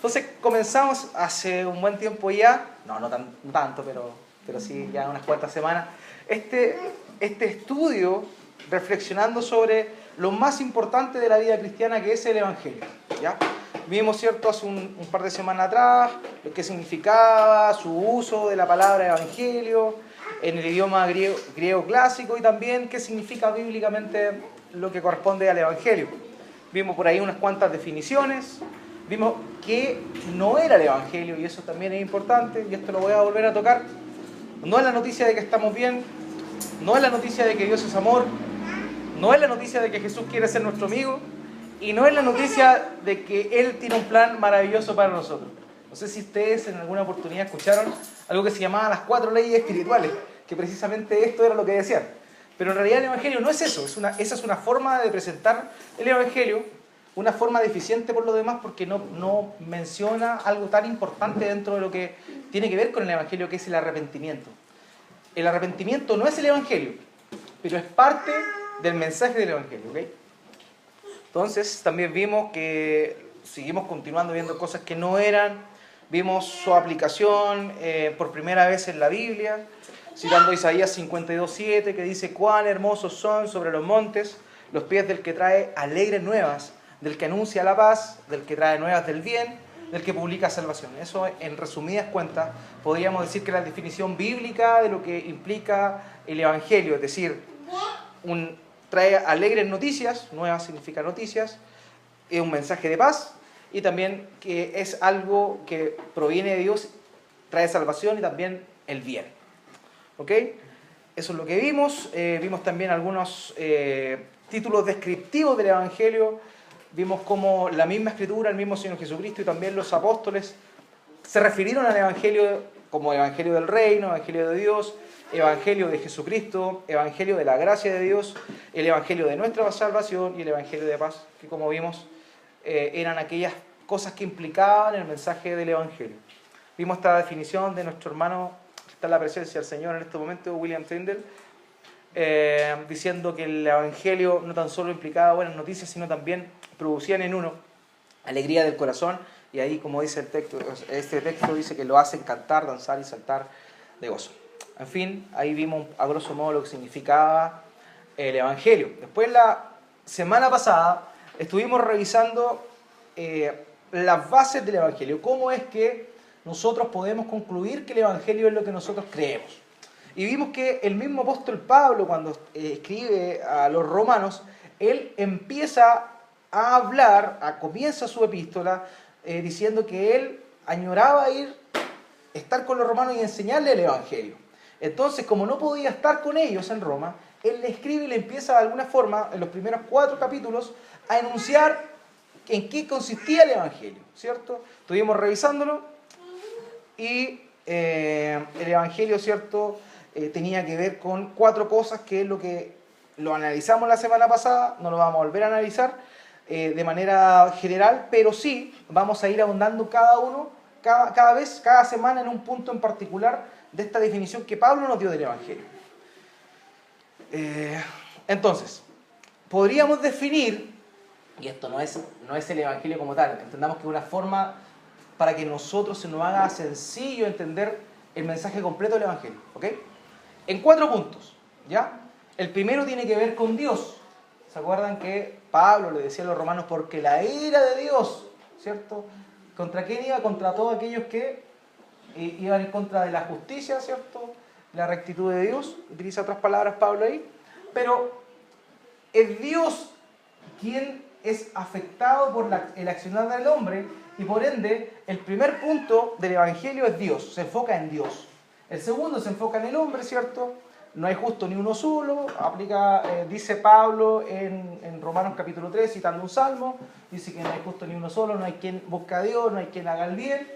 Entonces comenzamos hace un buen tiempo ya, no tanto, pero sí ya unas cuantas semanas, este estudio reflexionando sobre lo más importante de la vida cristiana, que es el Evangelio, ¿ya? Vimos, ¿cierto?, hace un par de semanas atrás, lo que significaba su uso de la palabra Evangelio en el idioma griego clásico y también qué significa bíblicamente lo que corresponde al Evangelio. Vimos por ahí unas cuantas definiciones, vimos que no era el Evangelio y eso también es importante y esto lo voy a volver a tocar. No es la noticia de que estamos bien, no es la noticia de que Dios es amor, no es la noticia de que Jesús quiere ser nuestro amigo y no es la noticia de que Él tiene un plan maravilloso para nosotros. No sé si ustedes en alguna oportunidad escucharon algo que se llamaba las 4 leyes espirituales, que precisamente esto era lo que decían. Pero en realidad el Evangelio no es eso, esa es una forma de presentar el Evangelio, una forma deficiente por lo demás porque no menciona algo tan importante dentro de lo que tiene que ver con el Evangelio, que es el arrepentimiento. El arrepentimiento no es el Evangelio, pero es parte del mensaje del Evangelio, ¿ok? Entonces también vimos que seguimos continuando viendo cosas que no eran, vimos su aplicación por primera vez en la Biblia, citando Isaías 52:7, que dice: cuán hermosos son sobre los montes los pies del que trae alegres nuevas, del que anuncia la paz, del que trae nuevas del bien, del que publica salvación. Eso, en resumidas cuentas, podríamos decir que la definición bíblica de lo que implica el Evangelio, es decir, trae alegres noticias, nuevas significa noticias, es un mensaje de paz y también que es algo que proviene de Dios, trae salvación y también el bien. ¿Ok? Eso es lo que vimos. Vimos también algunos títulos descriptivos del Evangelio. Vimos cómo la misma Escritura, el mismo Señor Jesucristo y también los apóstoles se refirieron al Evangelio como Evangelio del Reino, Evangelio de Dios, Evangelio de Jesucristo, Evangelio de la gracia de Dios, el Evangelio de nuestra salvación y el Evangelio de paz, que como vimos eran aquellas cosas que implicaban el mensaje del Evangelio. Vimos esta definición de nuestro hermano, que está en la presencia del Señor en este momento, William Tyndale, diciendo que el Evangelio no tan solo implicaba buenas noticias, sino también producían en uno alegría del corazón, y ahí, como dice el texto, este texto dice que lo hacen cantar, danzar y saltar de gozo. En fin, ahí vimos a grosso modo lo que significaba el Evangelio. Después, la semana pasada, estuvimos revisando las bases del Evangelio. ¿Cómo es que nosotros podemos concluir que el Evangelio es lo que nosotros creemos? Y vimos que el mismo apóstol Pablo, cuando escribe a los romanos, él empieza a hablar, comienza su epístola diciendo que él añoraba estar con los romanos y enseñarles el Evangelio. Entonces, como no podía estar con ellos en Roma, él le escribe y le empieza de alguna forma, en los primeros 4 capítulos, a enunciar en qué consistía el Evangelio, ¿cierto? Estuvimos revisándolo y el Evangelio, ¿cierto?, tenía que ver con 4 cosas, que es lo que lo analizamos la semana pasada, no lo vamos a volver a analizar de manera general, pero sí vamos a ir ahondando cada semana en un punto en particular de esta definición que Pablo nos dio del Evangelio. Entonces, podríamos definir, y esto no es el Evangelio como tal, entendamos que es una forma para que nosotros se nos haga sencillo entender el mensaje completo del Evangelio, ¿ok? En 4 puntos, ¿ya? El primero tiene que ver con Dios. ¿Se acuerdan que Pablo le decía a los romanos, porque la ira de Dios, ¿cierto? ¿Contra quién iba? Contra todos aquellos que iban en contra de la justicia, ¿cierto? La rectitud de Dios, utiliza otras palabras Pablo ahí, pero es Dios quien es afectado por el accionar del hombre y por ende el primer punto del Evangelio es Dios, se enfoca en Dios. El segundo se enfoca en el hombre, ¿cierto? No hay justo ni uno solo, dice Pablo en Romanos capítulo 3, citando un salmo, dice que no hay justo ni uno solo, no hay quien busque a Dios, no hay quien haga el bien,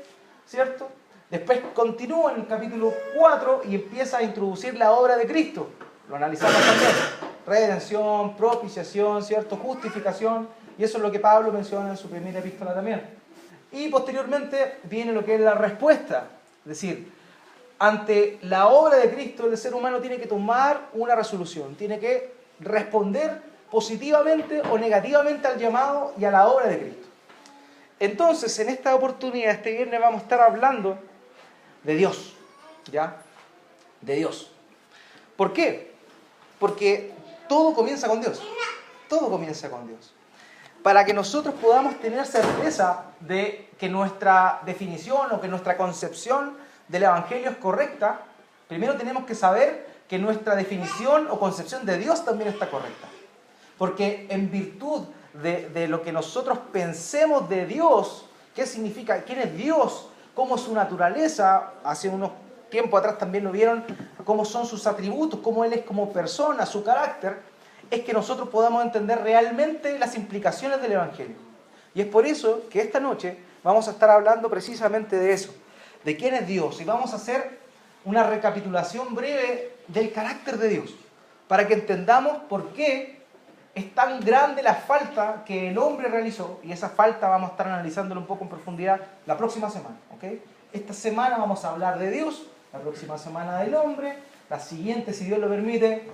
¿cierto? Después continúa en el capítulo 4 y empieza a introducir la obra de Cristo. Lo analizamos también. Redención, propiciación, ¿cierto? Justificación. Y eso es lo que Pablo menciona en su primera epístola también. Y posteriormente viene lo que es la respuesta. Es decir, ante la obra de Cristo, el ser humano tiene que tomar una resolución. Tiene que responder positivamente o negativamente al llamado y a la obra de Cristo. Entonces, en esta oportunidad, este viernes vamos a estar hablando de Dios, ¿ya? De Dios. ¿Por qué? Porque todo comienza con Dios. Todo comienza con Dios. Para que nosotros podamos tener certeza de que nuestra definición o que nuestra concepción del Evangelio es correcta, primero tenemos que saber que nuestra definición o concepción de Dios también está correcta. Porque en virtud de lo que nosotros pensemos de Dios, qué significa, quién es Dios, cómo es su naturaleza, hace unos tiempos atrás también lo vieron, cómo son sus atributos, cómo Él es como persona, su carácter, es que nosotros podamos entender realmente las implicaciones del Evangelio. Y es por eso que esta noche vamos a estar hablando precisamente de eso, de quién es Dios, y vamos a hacer una recapitulación breve del carácter de Dios, para que entendamos por qué es tan grande la falta que el hombre realizó, y esa falta vamos a estar analizándolo un poco en profundidad la próxima semana, ¿ok? Esta semana vamos a hablar de Dios, la próxima semana del hombre, la siguiente, si Dios lo permite,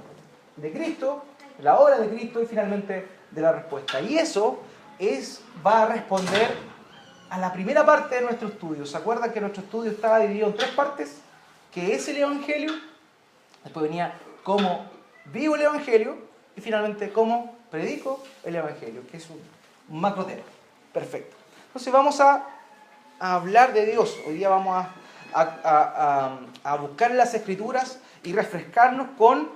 de Cristo, la obra de Cristo y finalmente de la respuesta. Y eso va a responder a la primera parte de nuestro estudio. ¿Se acuerdan que nuestro estudio estaba dividido en 3 partes? Que es el Evangelio, después venía cómo vivo el Evangelio, y finalmente, ¿cómo predico el Evangelio? Que es un macro tema. Perfecto. Entonces vamos a hablar de Dios. Hoy día vamos a buscar en las Escrituras y refrescarnos con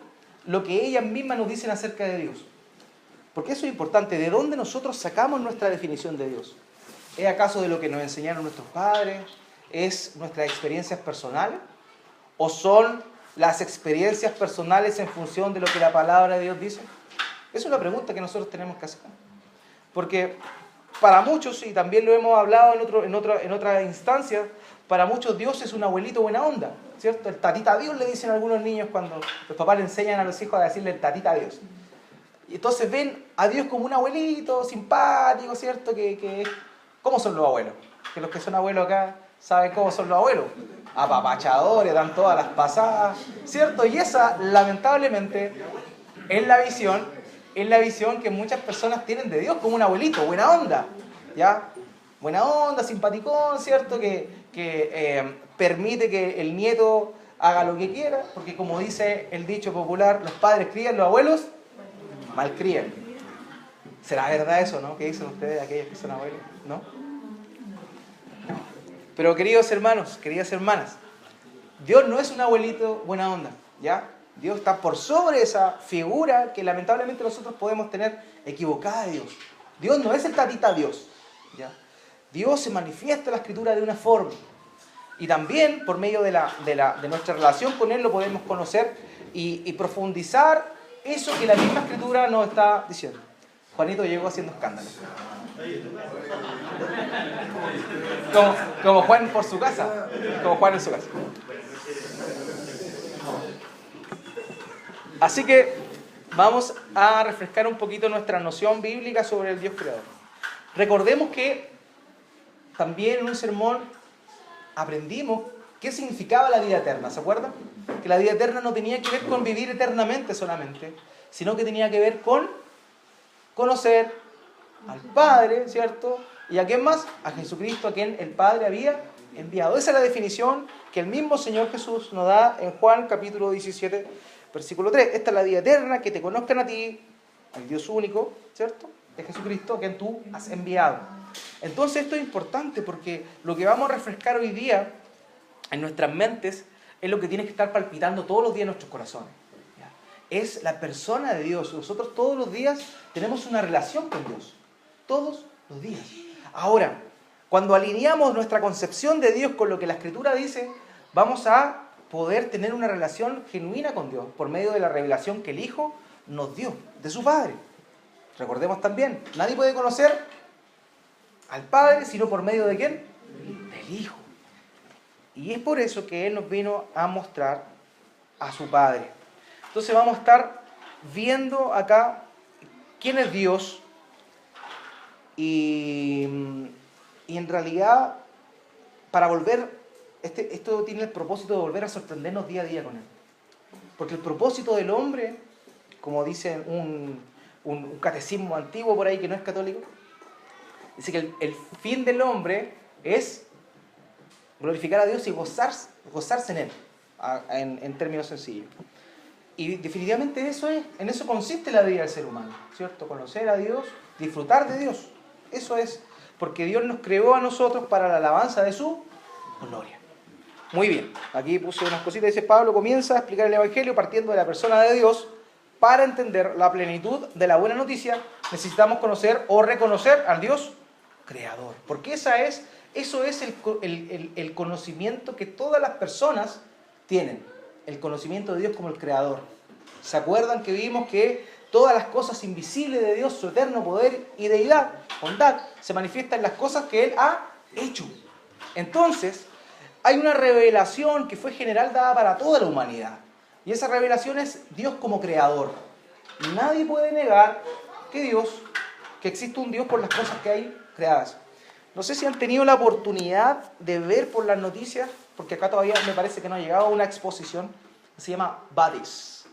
lo que ellas mismas nos dicen acerca de Dios. Porque eso es importante. ¿De dónde nosotros sacamos nuestra definición de Dios? ¿Es acaso de lo que nos enseñaron nuestros padres? ¿Es nuestras experiencias personales? ¿O son las experiencias personales en función de lo que la palabra de Dios dice? Es una pregunta que nosotros tenemos que hacer. Porque para muchos, y también lo hemos hablado en otra instancia, para muchos Dios es un abuelito buena onda, ¿cierto? El tatita Dios le dicen a algunos niños cuando los papás le enseñan a los hijos a decirle el tatita Dios. Y entonces ven a Dios como un abuelito simpático, ¿cierto? ¿Cómo son los abuelos? Que los que son abuelos acá saben cómo son los abuelos. Apapachadores, dan todas las pasadas, ¿cierto? Y esa, lamentablemente, es la visión que muchas personas tienen de Dios como un abuelito, buena onda, ¿ya? Buena onda, simpaticón, ¿cierto? Que permite que el nieto haga lo que quiera, porque como dice el dicho popular, los padres crían, los abuelos malcrían. ¿Será verdad eso, no? ¿Qué dicen ustedes, aquellos que son abuelos? ¿No? Pero queridos hermanos, queridas hermanas, Dios no es un abuelito buena onda, ¿ya? Dios está por sobre esa figura que lamentablemente nosotros podemos tener equivocada de Dios. Dios no es el tatita Dios, ¿ya? Dios se manifiesta en la Escritura de una forma. Y también por medio de nuestra relación con Él lo podemos conocer y profundizar eso que la misma Escritura nos está diciendo. Juanito llegó haciendo escándalo. Como Juan por su casa. Como Juan en su casa. Así que vamos a refrescar un poquito nuestra noción bíblica sobre el Dios creador. Recordemos que también en un sermón aprendimos qué significaba la vida eterna, ¿se acuerdan? Que la vida eterna no tenía que ver con vivir eternamente solamente, sino que tenía que ver con conocer al Padre, ¿cierto? ¿Y a quién más? A Jesucristo, a quien el Padre había enviado. Esa es la definición que el mismo Señor Jesús nos da en Juan capítulo 17, versículo 3. Esta es la vida eterna, que te conozcan a ti, al Dios único, ¿cierto? De Jesucristo, a quien tú has enviado. Entonces esto es importante porque lo que vamos a refrescar hoy día en nuestras mentes es lo que tiene que estar palpitando todos los días en nuestros corazones. ¿Ya? Es la persona de Dios. Nosotros todos los días tenemos una relación con Dios. Todos los días. Ahora, cuando alineamos nuestra concepción de Dios con lo que la Escritura dice, vamos a poder tener una relación genuina con Dios por medio de la revelación que el Hijo nos dio, de su Padre. Recordemos también, nadie puede conocer al Padre sino por medio de ¿quién? Del Hijo. Y es por eso que Él nos vino a mostrar a su Padre. Entonces vamos a estar viendo acá quién es Dios y en realidad para volver, esto tiene el propósito de volver a sorprendernos día a día con Él. Porque el propósito del hombre, como dice un catecismo antiguo por ahí que no es católico, Dice que el fin del hombre es glorificar a Dios y gozarse en Él, en términos sencillos. Y definitivamente en eso consiste la vida del ser humano, ¿cierto? Conocer a Dios, disfrutar de Dios. Eso es, porque Dios nos creó a nosotros para la alabanza de su gloria. Muy bien, aquí puse unas cositas. Dice Pablo, comienza a explicar el Evangelio partiendo de la persona de Dios. Para entender la plenitud de la buena noticia, necesitamos conocer o reconocer al Dios creador. Porque eso es el conocimiento que todas las personas tienen. El conocimiento de Dios como el creador. ¿Se acuerdan que vimos que todas las cosas invisibles de Dios, su eterno poder y deidad, bondad, se manifiestan en las cosas que Él ha hecho? Entonces, hay una revelación que fue general dada para toda la humanidad. Y esa revelación es Dios como creador. Nadie puede negar que existe un Dios por las cosas que hay creadas. No sé si han tenido la oportunidad de ver por las noticias, porque acá todavía me parece que no ha llegado una exposición que se llama Bodies,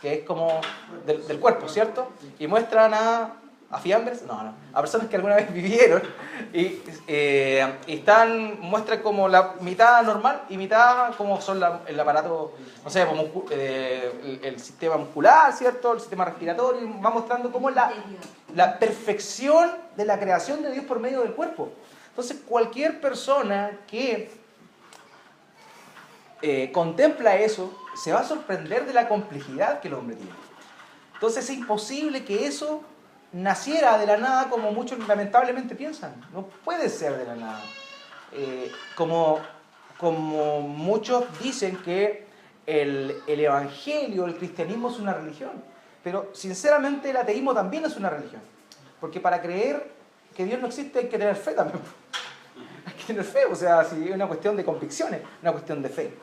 que es como del cuerpo, ¿cierto? Y muestran a fiambres, a personas que alguna vez vivieron y muestran como la mitad normal y mitad como son el aparato, no sé, como, el sistema muscular, ¿cierto? El sistema respiratorio, va mostrando como la perfección de la creación de Dios por medio del cuerpo. Entonces cualquier persona que contempla eso se va a sorprender de la complejidad que el hombre tiene. Entonces es imposible que eso naciera de la nada como muchos lamentablemente piensan. No puede ser de la nada. Como muchos dicen que el evangelio, el cristianismo es una religión. Pero sinceramente el ateísmo también es una religión. Porque para creer que Dios no existe hay que tener fe también. Hay que tener fe, o sea, si es una cuestión de convicciones, una cuestión de fe.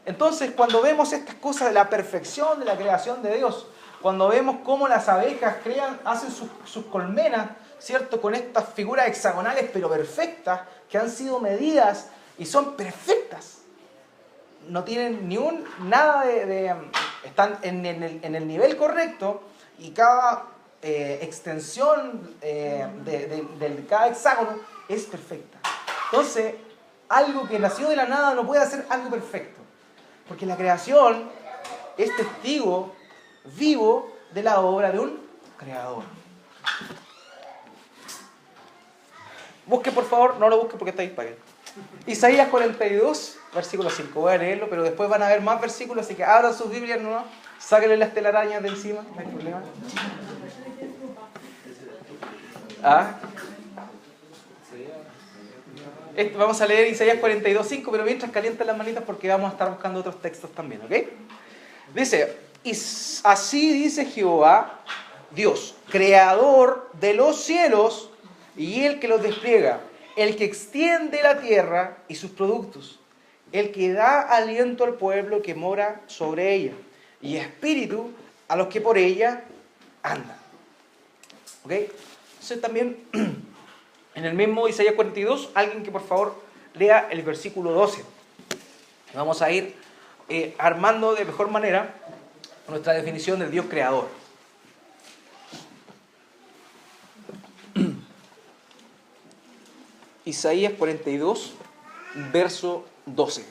Entonces, cuando vemos estas cosas de la perfección de la creación de Dios, cuando vemos cómo las abejas hacen sus colmenas, ¿cierto? Con estas figuras hexagonales pero perfectas, que han sido medidas y son perfectas. No tienen nada están en el nivel correcto y cada extensión de cada hexágono es perfecta. Entonces, algo que nació de la nada no puede hacer algo perfecto. Porque la creación es testigo vivo de la obra de un creador. Busque, por favor, no lo busque porque está ahí para él. Isaías 42, versículo 5. Voy a leerlo, pero después van a haber más versículos, así que abran sus Biblias, ¿no? Sáquenle las telarañas de encima, no hay problema. Vamos a leer Isaías 42, 5, pero mientras calientan las manitas porque vamos a estar buscando otros textos también, ¿ok? Dice, y así dice Jehová, Dios, creador de los cielos y el que los despliega, el que extiende la tierra y sus productos, el que da aliento al pueblo que mora sobre ella, y espíritu a los que por ella andan. ¿Ok? Entonces también, en el mismo Isaías 42, alguien que por favor lea el versículo 12. Vamos a ir armando de mejor manera nuestra definición del Dios creador. Isaías 42, verso 12.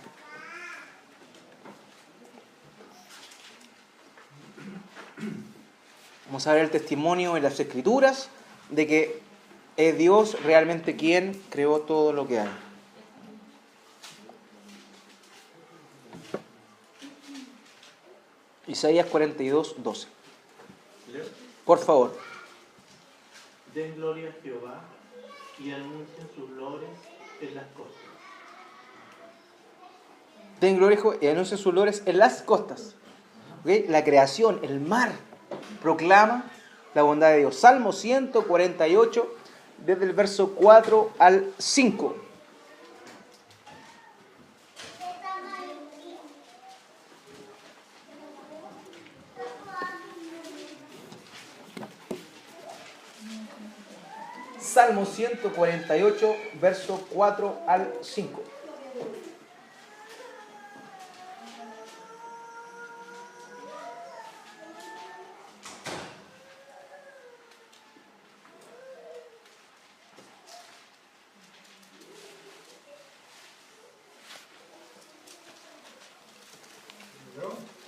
Vamos a ver el testimonio en las Escrituras de que es Dios realmente quien creó todo lo que hay. Isaías 42, 12. Por favor. Den gloria a Jehová y anuncien sus lores en las costas. Den gloria y anuncien sus lores en las costas. ¿Okay? La creación, el mar, proclama la bondad de Dios. Salmo 148, desde el verso 4 al 5. Salmo 148, verso 4 al 5.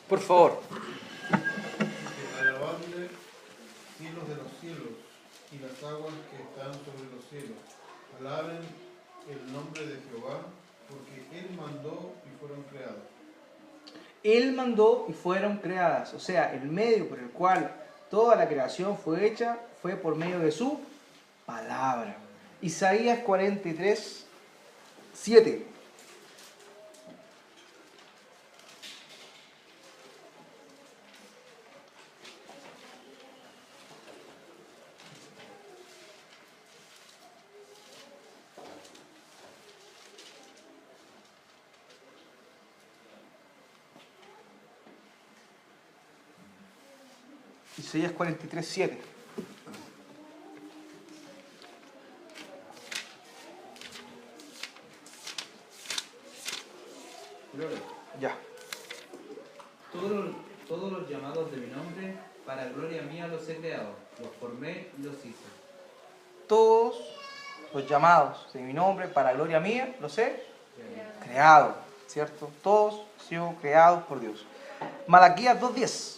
Por favor. Alabadle, cielos de los cielos, y las aguas que están sobre los cielos. Alaben el nombre de Jehová, porque Él mandó y fueron creados. Él mandó y fueron creadas. O sea, el medio por el cual toda la creación fue hecha fue por medio de su palabra. Isaías 43, 7. Isaías 43, 7. Gloria. Ya. Todos los llamados de mi nombre, para gloria mía los he creado, los formé y los hice. Todos los llamados de mi nombre para gloria mía los he creado, ¿cierto? Todos han sido creados por Dios. Malaquías 2:10.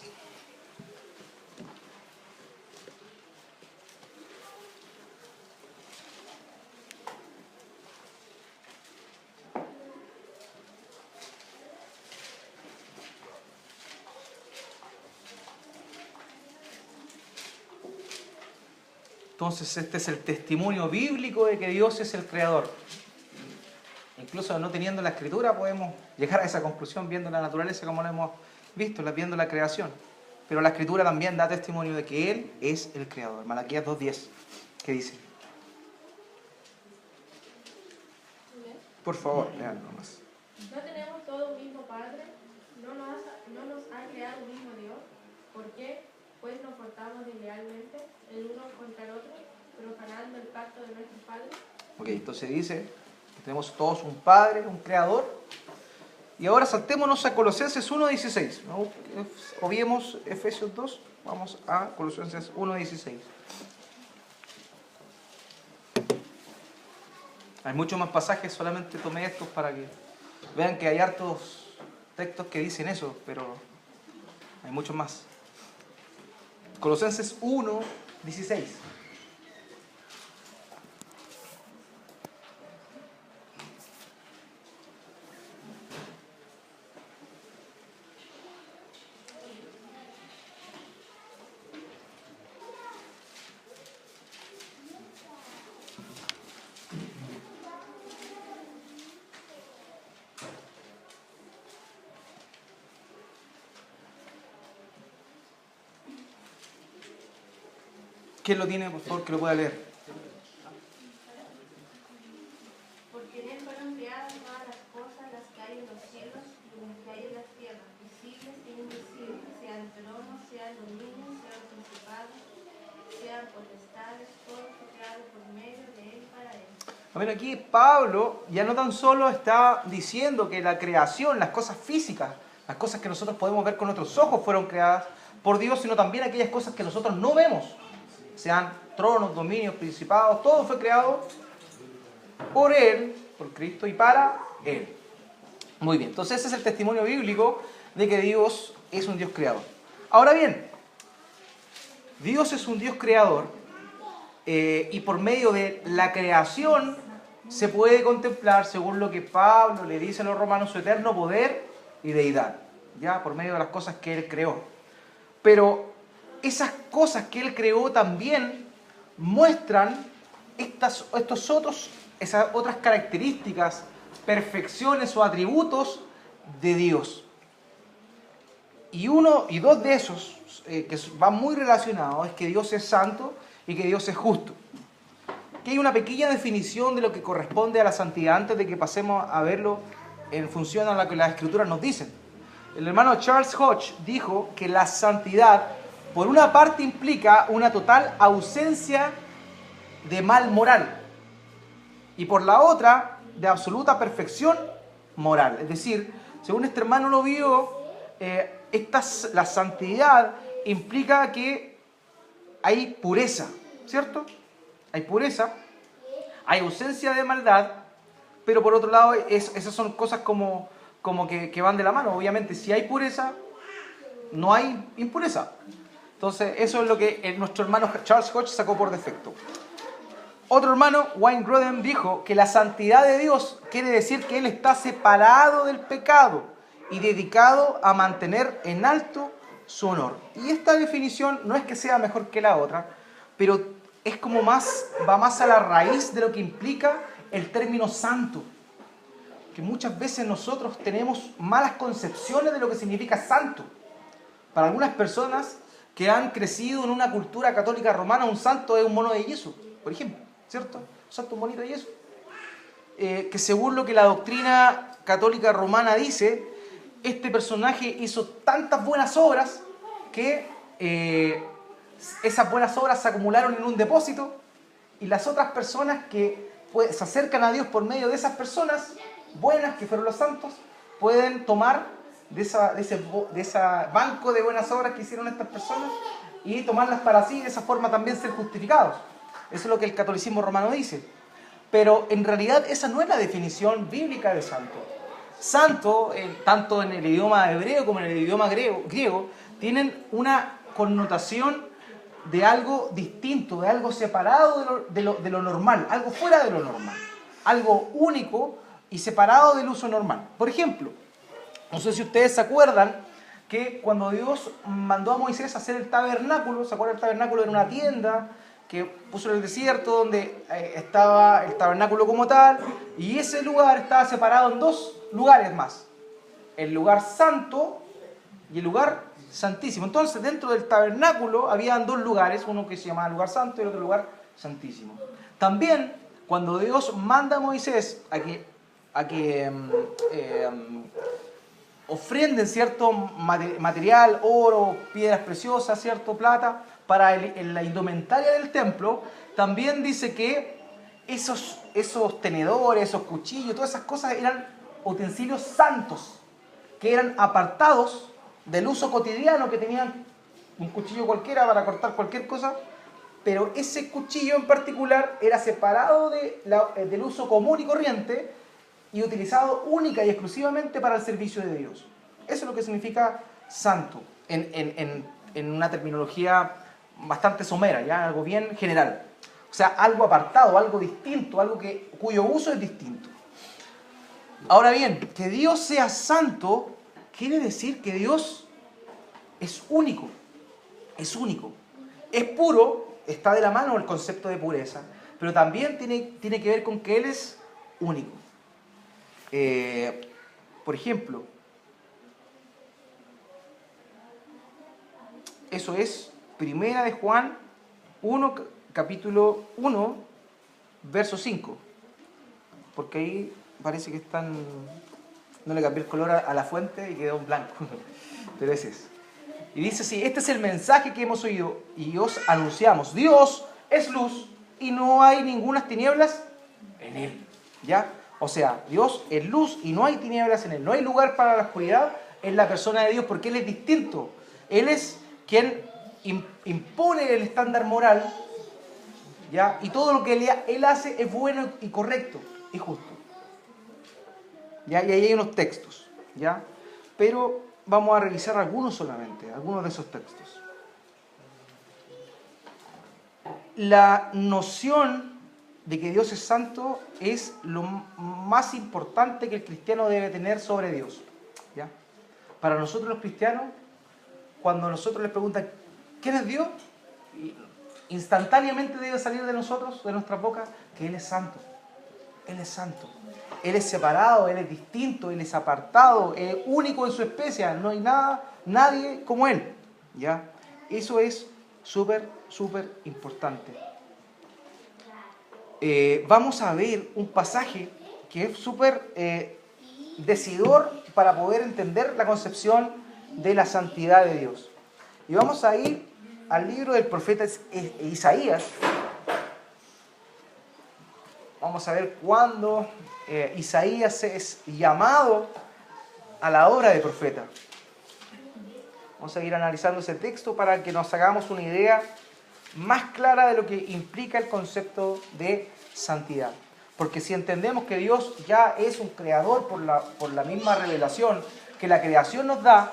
Entonces este es el testimonio bíblico de que Dios es el creador. Incluso no teniendo la escritura podemos llegar a esa conclusión viendo la naturaleza como lo hemos visto, viendo la creación. Pero la escritura también da testimonio de que Él es el creador. Malaquías 2:10, ¿qué dice? Por favor, leanlo más. ¿No tenemos todo un mismo Padre? ¿No nos ha creado un mismo Dios? ¿Por qué, pues, nos portamos deslealmente el uno contra el otro, profanando el pacto de nuestros padres? Ok, entonces dice que tenemos todos un Padre, un Creador. Y ahora saltémonos a Colosenses 1:16. ¿No? Obviemos Efesios 2, vamos a Colosenses 1:16. Hay muchos más pasajes, solamente tomé estos para que vean que hay hartos textos que dicen eso, pero hay muchos más. Colosenses 1:16. ¿Quién lo tiene, por favor, que lo pueda leer? Porque en él fueron creadas todas las cosas, las que hay en los cielos y las que hay en la tierra, visibles e invisibles, sean tronos, sean dominios, sean principados, sean potestades, todo fue creado por medio de él para él. A ver, aquí Pablo ya no tan solo está diciendo que la creación, las cosas físicas, las cosas que nosotros podemos ver con nuestros ojos fueron creadas por Dios, sino también aquellas cosas que nosotros no vemos, sean tronos, dominios, principados, todo fue creado por Él, por Cristo y para Él. Muy bien, entonces ese es el testimonio bíblico de que Dios es un Dios creador. Ahora bien, Dios es un Dios creador y por medio de la creación se puede contemplar, según lo que Pablo le dice a los romanos, su eterno poder y deidad, ya por medio de las cosas que Él creó. Pero esas cosas que Él creó también muestran esas otras características, perfecciones o atributos de Dios. Y dos de esos que van muy relacionados es que Dios es santo y que Dios es justo. Aquí hay una pequeña definición de lo que corresponde a la santidad antes de que pasemos a verlo en función a lo que las Escrituras nos dicen. El hermano Charles Hodge dijo que la santidad, por una parte, implica una total ausencia de mal moral y por la otra, de absoluta perfección moral. Es decir, según este hermano lo vio, la santidad implica que hay pureza, ¿cierto? Hay pureza, hay ausencia de maldad, pero por otro lado, esas son cosas como que van de la mano. Obviamente, si hay pureza, no hay impureza. Entonces, eso es lo que nuestro hermano Charles Hodge sacó por defecto. Otro hermano, Wayne Grudem, dijo que la santidad de Dios quiere decir que Él está separado del pecado y dedicado a mantener en alto su honor. Y esta definición no es que sea mejor que la otra, pero es como va más a la raíz de lo que implica el término santo. Que muchas veces nosotros tenemos malas concepciones de lo que significa santo. Para algunas personas que han crecido en una cultura católica romana, un santo es un mono de yeso, por ejemplo, ¿cierto? Un santo, un monito de yeso. Que según lo que la doctrina católica romana dice, este personaje hizo tantas buenas obras que esas buenas obras se acumularon en un depósito y las otras personas que se acercan a Dios por medio de esas personas buenas, que fueron los santos, pueden tomar de ese banco de buenas obras que hicieron estas personas y tomarlas para sí y de esa forma también ser justificados. Eso es lo que el catolicismo romano dice. Pero en realidad esa no es la definición bíblica de santo. Santo, tanto en el idioma hebreo como en el idioma griego, tienen una connotación de algo distinto, de algo separado de lo normal, algo fuera de lo normal, algo único y separado del uso normal. Por ejemplo, no sé si ustedes se acuerdan que cuando Dios mandó a Moisés a hacer el tabernáculo, ¿se acuerdan? El tabernáculo era una tienda que puso en el desierto donde estaba el tabernáculo como tal, y ese lugar estaba separado en dos lugares más, el lugar santo y el lugar santísimo. Entonces dentro del tabernáculo habían dos lugares, uno que se llamaba lugar santo y el otro lugar santísimo. También cuando Dios manda a Moisés a que ofrenden cierto material, oro, piedras preciosas, cierto, plata, para la indumentaria del templo, también dice que esos tenedores, esos cuchillos, todas esas cosas eran utensilios santos, que eran apartados del uso cotidiano, que tenían un cuchillo cualquiera para cortar cualquier cosa, pero ese cuchillo en particular era separado del uso común y corriente y utilizado única y exclusivamente para el servicio de Dios. Eso es lo que significa santo, en una terminología bastante somera, ¿ya? Algo bien general. O sea, algo apartado, algo distinto, algo cuyo uso es distinto. Ahora bien, que Dios sea santo quiere decir que Dios es único. Es único. Es puro, está de la mano el concepto de pureza, pero también tiene que ver con que Él es único. Por ejemplo, eso es Primera de Juan 1, capítulo 1, verso 5. Porque ahí parece que no le cambié el color a la fuente y quedó en blanco. Pero ese es. Y dice así: este es el mensaje que hemos oído y os anunciamos. Dios es luz y no hay ninguna tinieblas en Él. ¿Ya? O sea, Dios es luz y no hay tinieblas en Él. No hay lugar para la oscuridad en la persona de Dios porque Él es distinto. Él es quien impone el estándar moral, ¿ya? Y todo lo que Él hace es bueno y correcto y justo. ¿Ya? Y ahí hay unos textos, ¿ya? Pero vamos a revisar algunos solamente, algunos de esos textos. La noción de que Dios es santo es lo más importante que el cristiano debe tener sobre Dios, ¿ya? Para nosotros los cristianos, cuando nosotros les preguntan ¿quién es Dios?, instantáneamente debe salir de nosotros, de nuestras bocas, que Él es santo. Él es santo. Él es separado, Él es distinto, Él es apartado, es único en su especie, no hay nadie como Él, ¿ya? Eso es súper, súper importante. Vamos a ver un pasaje que es súper decidor para poder entender la concepción de la santidad de Dios. Y vamos a ir al libro del profeta Isaías. Vamos a ver cuándo Isaías es llamado a la obra de profeta. Vamos a ir analizando ese texto para que nos hagamos una idea más clara de lo que implica el concepto de santidad. Porque si entendemos que Dios ya es un creador por la misma revelación que la creación nos da,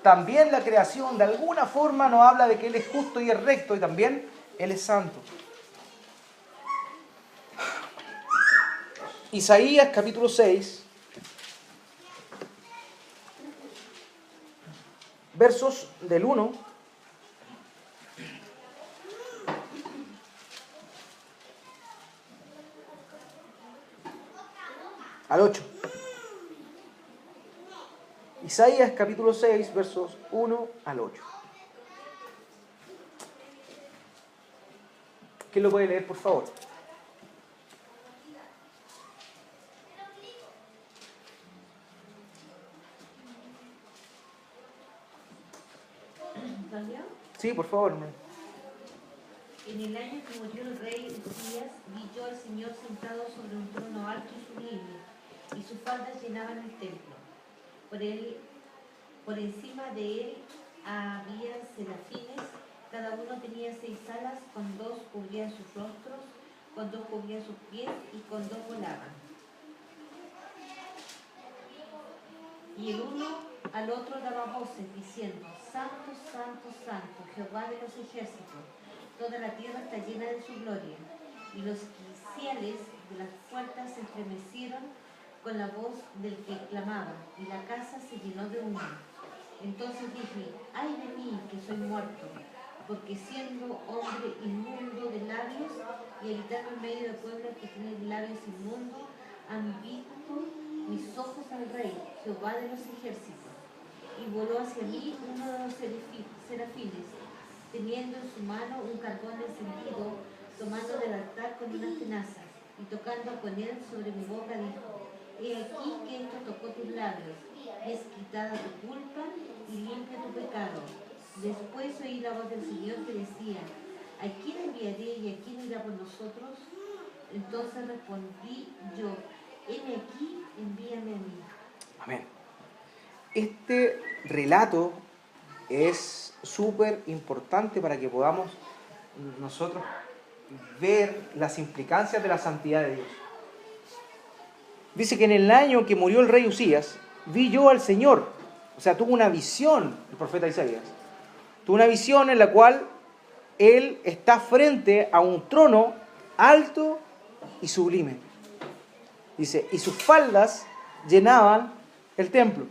también la creación de alguna forma nos habla de que Él es justo y es recto y también Él es santo. Isaías capítulo 6, versos del 1 al 8. Isaías capítulo 6, versos 1 al 8. ¿Quién lo puede leer, por favor? Sí, por favor, hermano. En el año que murió el rey Usías, vi yo al Señor sentado sobre un trono alto y sublime, y sus faldas llenaban el templo. Por encima de él había serafines, cada uno tenía 6 alas, con 2 cubrían sus rostros, con 2 cubrían sus pies y con 2 volaban. Y el uno al otro daba voces diciendo: Santo, Santo, Santo, Jehová de los ejércitos, toda la tierra está llena de su gloria. Y los quiciales de las puertas se estremecieron con la voz del que clamaba, y la casa se llenó de humo. Entonces dije: ay de mí, que soy muerto, porque siendo hombre inmundo de labios y habitando en medio de pueblos que tienen labios inmundos, han visto mis ojos al Rey, Jehová de los ejércitos. Y voló hacia mí uno de los serafines, teniendo en su mano un carbón encendido, tomando del altar con unas tenazas, y tocando con él sobre mi boca dijo: he aquí que esto tocó tus labios, es quitada tu culpa y limpia tu pecado. Después oí la voz del Señor que decía: ¿a quién enviaré y a quién irá por nosotros? Entonces respondí yo: heme aquí, envíame a mí. Amén. Este relato es súper importante para que podamos nosotros ver las implicancias de la santidad de Dios. Dice que en el año que murió el rey Usías, vi yo al Señor. O sea, tuvo una visión el profeta Isaías. Tuvo una visión en la cual él está frente a un trono alto y sublime. Dice, y sus faldas llenaban el templo.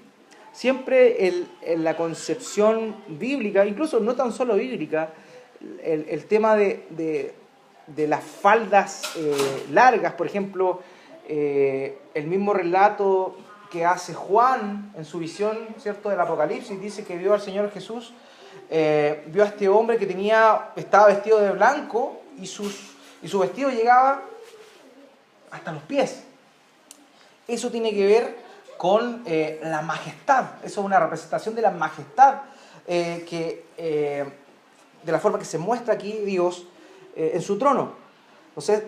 Siempre en la concepción bíblica, incluso no tan solo bíblica, el tema de las faldas largas, por ejemplo, el mismo relato que hace Juan en su visión, ¿cierto?, del Apocalipsis, dice que vio al Señor Jesús, vio a este hombre que estaba vestido de blanco y su vestido llegaba hasta los pies. Eso tiene que ver con la majestad. Eso es una representación de la majestad de la forma que se muestra aquí Dios en su trono. Entonces,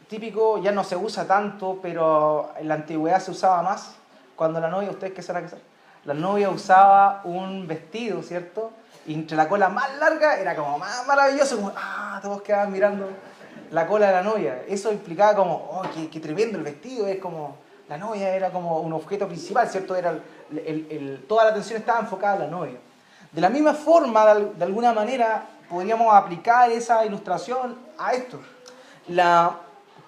típico, ya no se usa tanto, pero en la antigüedad se usaba más. Cuando la novia, ¿ustedes qué se van a casar? La novia usaba un vestido, ¿cierto? Y entre la cola más larga era como más maravilloso, como, todos quedaban mirando la cola de la novia. Eso implicaba como, oh, qué tremendo el vestido, es como, la novia era como un objeto principal, ¿cierto? Era toda la atención estaba enfocada en la novia. De la misma forma, de alguna manera, podríamos aplicar esa ilustración a esto.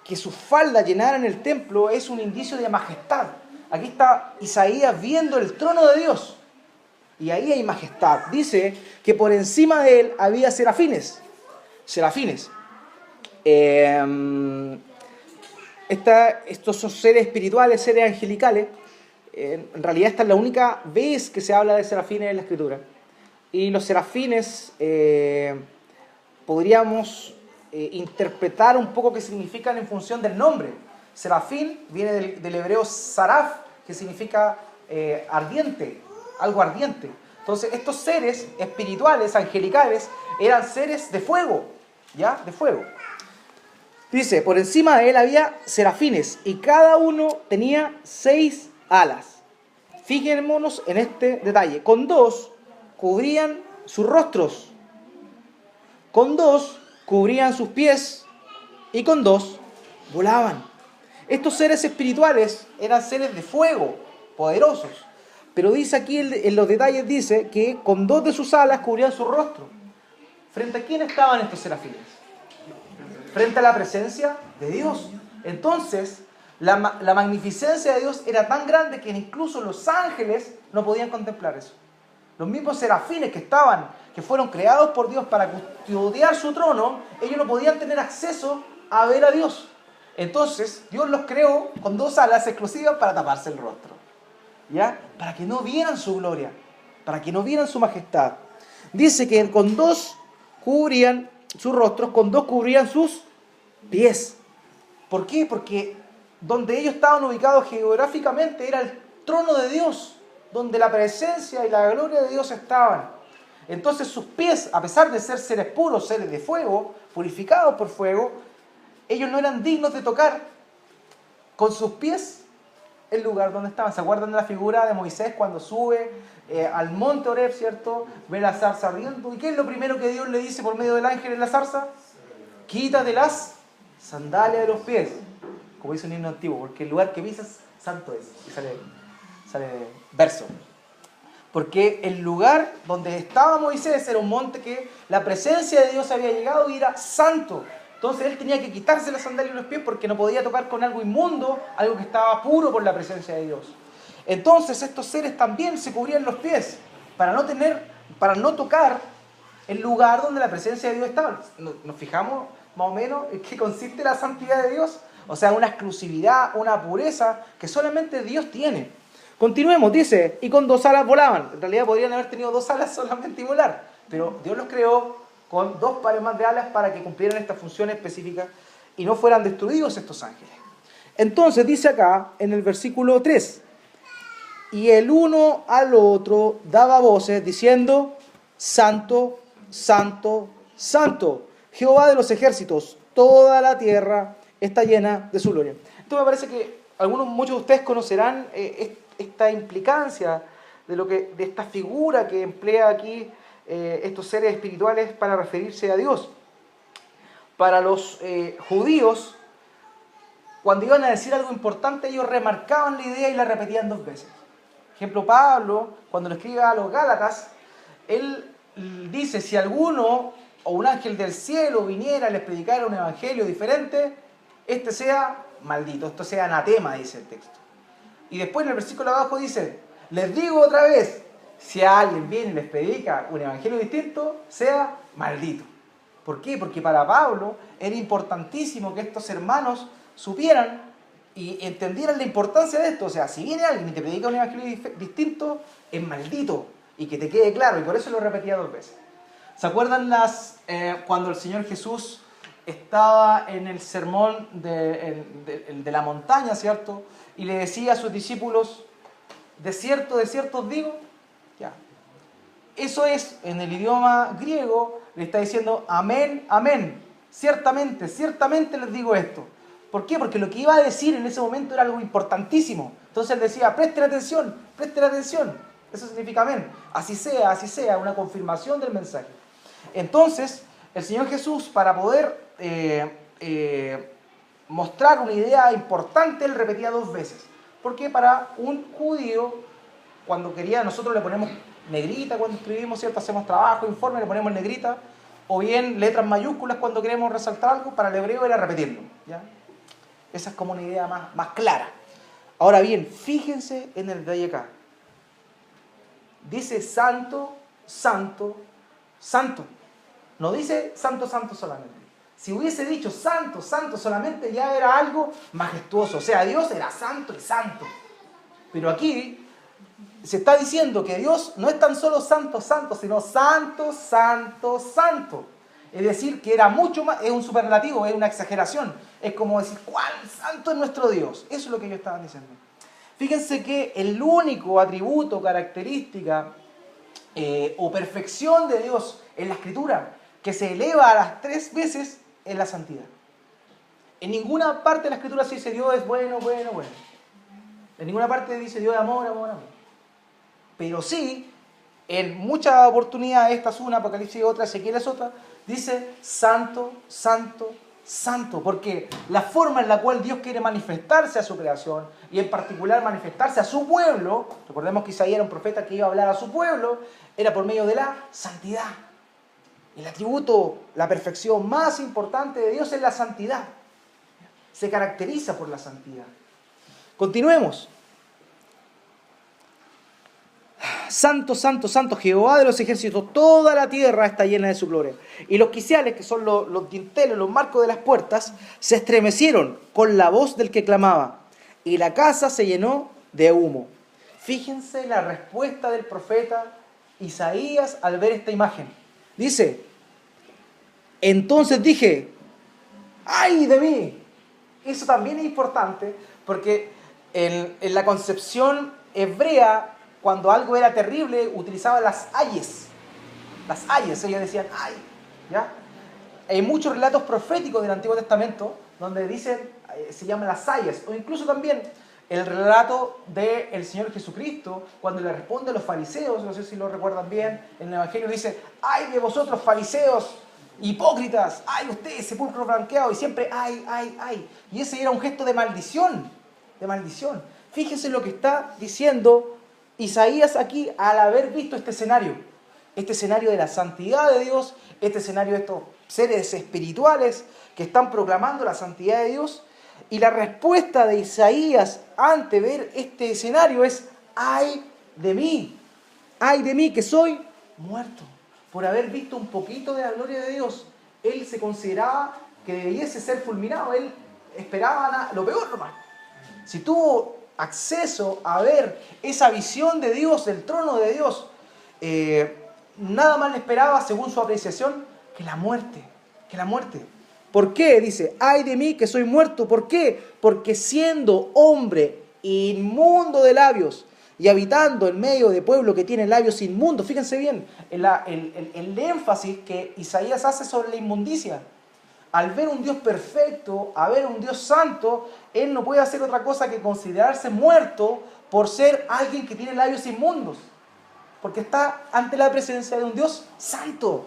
Que sus faldas llenaran el templo es un indicio de majestad. Aquí está Isaías viendo el trono de Dios. Y ahí hay majestad. Dice que por encima de él había serafines. Serafines. Estos son seres espirituales, seres angelicales. En realidad esta es la única vez que se habla de serafines en la Escritura. Y los serafines podríamos interpretar un poco qué significan en función del nombre. Serafín viene del hebreo saraf, que significa ardiente, algo ardiente. Entonces estos seres espirituales, angelicales, eran seres de fuego, ¿ya? De fuego. Dice, por encima de él había serafines y cada uno tenía 6 alas. Fijémonos en este detalle. Con 2 cubrían sus rostros, con 2 cubrían sus pies y con 2 volaban. Estos seres espirituales eran seres de fuego, poderosos, Pero dice aquí en los detalles, dice que con 2 de sus alas cubrían su rostro. ¿Frente a quién estaban estos serafines? Frente a la presencia de Dios. Entonces, la magnificencia de Dios era tan grande que incluso los ángeles no podían contemplar eso. Los mismos serafines que fueron creados por Dios para custodiar su trono, ellos no podían tener acceso a ver a Dios. Entonces, Dios los creó con 2 alas exclusivas para taparse el rostro, ¿ya? Para que no vieran su gloria, para que no vieran su majestad. Dice que con 2 cubrían sus rostros, con 2 cubrían sus pies. ¿Por qué? Porque donde ellos estaban ubicados geográficamente era el trono de Dios, donde la presencia y la gloria de Dios estaban. Entonces sus pies, a pesar de ser seres puros, seres de fuego, purificados por fuego, ellos no eran dignos de tocar con sus pies el lugar donde estaban. ¿Se acuerdan de la figura de Moisés cuando sube al monte Horeb, ¿cierto? Ve la zarza ardiendo. ¿Y qué es lo primero que Dios le dice por medio del ángel en la zarza? Quítate las sandalias de los pies. Como dice un himno antiguo, porque el lugar que pisas, santo es. Y sale verso. Porque el lugar donde estaba Moisés era un monte que la presencia de Dios había llegado y era santo. Entonces él tenía que quitarse las sandalias de los pies porque no podía tocar con algo inmundo, algo que estaba puro por la presencia de Dios. Entonces estos seres también se cubrían los pies para no tocar el lugar donde la presencia de Dios estaba. ¿Nos fijamos más o menos en qué consiste la santidad de Dios? O sea, una exclusividad, una pureza que solamente Dios tiene. Continuemos, dice, y con 2 alas volaban. En realidad podrían haber tenido 2 alas solamente y volar, pero Dios los creó con 2 pares más de alas para que cumplieran esta función específica y no fueran destruidos estos ángeles. Entonces dice acá en el versículo 3, y el uno al otro daba voces diciendo, Santo, Santo, Santo, Jehová de los ejércitos, toda la tierra está llena de su gloria. Entonces me parece que muchos de ustedes conocerán esta implicancia de esta figura que emplea aquí estos seres espirituales para referirse a Dios. Para los judíos, cuando iban a decir algo importante, ellos remarcaban la idea y la repetían 2 veces. Por ejemplo, Pablo, cuando le escribe a los Gálatas, él dice, si alguno o un ángel del cielo viniera y les predicara un evangelio diferente, este sea maldito, esto sea anatema, dice el texto. Y después en el versículo de abajo dice, les digo otra vez, si alguien viene y les predica un evangelio distinto, sea maldito. ¿Por qué? Porque para Pablo era importantísimo que estos hermanos supieran y entendieran la importancia de esto. O sea, si viene alguien y te predica un evangelio distinto, es maldito. Y que te quede claro, y por eso lo repetía 2 veces. ¿Se acuerdan cuando el Señor Jesús estaba en el sermón de la montaña, ¿cierto? Y le decía a sus discípulos, de cierto os digo, ya. Eso es, en el idioma griego, le está diciendo, amén, amén, ciertamente, ciertamente les digo esto. ¿Por qué? Porque lo que iba a decir en ese momento era algo importantísimo. Entonces él decía, presten atención, presten atención. Eso significa amén. Así sea, una confirmación del mensaje. Entonces, el Señor Jesús, para poder mostrar una idea importante, él repetía 2 veces. Porque para un judío, cuando quería, nosotros le ponemos negrita cuando escribimos, ¿cierto? Hacemos trabajo, informe, le ponemos negrita, o bien letras mayúsculas cuando queremos resaltar algo, para el hebreo era repetirlo, ¿ya? Esa es como una idea más clara. Ahora bien, fíjense en el detalle acá. Dice santo, santo, santo. No dice santo, santo solamente. Si hubiese dicho santo, santo solamente, ya era algo majestuoso. O sea, Dios era santo y santo. Pero aquí se está diciendo que Dios no es tan solo santo, santo, sino santo, santo, santo. Es decir, que era mucho más, es un superlativo, es una exageración. Es como decir, ¿cuál santo es nuestro Dios? Eso es lo que ellos estaban diciendo. Fíjense que el único atributo, característica o perfección de Dios en la Escritura que se eleva a las 3 veces es la santidad. En ninguna parte de la Escritura se dice Dios es bueno, bueno, bueno. En ninguna parte dice Dios es amor, amor, amor. Pero sí, en muchas oportunidades, esta es una, Apocalipsis es otra, Ezequiel es otra, dice santo, santo, santo, porque la forma en la cual Dios quiere manifestarse a su creación, y en particular manifestarse a su pueblo, recordemos que Isaías era un profeta que iba a hablar a su pueblo, era por medio de la santidad. El atributo, la perfección más importante de Dios es la santidad. Se caracteriza por la santidad. Continuemos. Santo, santo, santo, Jehová de los ejércitos, toda la tierra está llena de su gloria. Y los quiciales, que son los dinteles, los marcos de las puertas, se estremecieron con la voz del que clamaba, y la casa se llenó de humo. Fíjense la respuesta del profeta Isaías al ver esta imagen. Dice, entonces dije, ¡ay de mí! Eso también es importante, porque en la concepción hebrea, cuando algo era terrible, utilizaban las ayes. Las ayes, ellos decían, ¡ay! ¿Ya? Hay muchos relatos proféticos del Antiguo Testamento donde dicen, se llaman las ayes, o incluso también el relato del Señor Jesucristo, cuando le responde a los fariseos, no sé si lo recuerdan bien, en el Evangelio dice, ¡ay de vosotros fariseos, hipócritas! ¡Ay ustedes, sepulcro blanqueado! Y siempre, ¡ay, ay, ay! Y ese era un gesto de maldición, de maldición. Fíjense lo que está diciendo Isaías aquí al haber visto este escenario de la santidad de Dios, este escenario de estos seres espirituales que están proclamando la santidad de Dios. Y la respuesta de Isaías ante ver este escenario es, ¡ay de mí que soy muerto! Por haber visto un poquito de la gloria de Dios, él se consideraba que debiese ser fulminado, él esperaba lo peor nomás. Si tuvo acceso a ver esa visión de Dios, del trono de Dios, nada más le esperaba, según su apreciación, que la muerte. ¿Por qué? Dice, ¡ay de mí que soy muerto! ¿Por qué? Porque siendo hombre inmundo de labios y habitando en medio de pueblo que tiene labios inmundos, fíjense bien el énfasis que Isaías hace sobre la inmundicia. Al ver un Dios perfecto, a ver un Dios santo, él no puede hacer otra cosa que considerarse muerto por ser alguien que tiene labios inmundos, porque está ante la presencia de un Dios santo.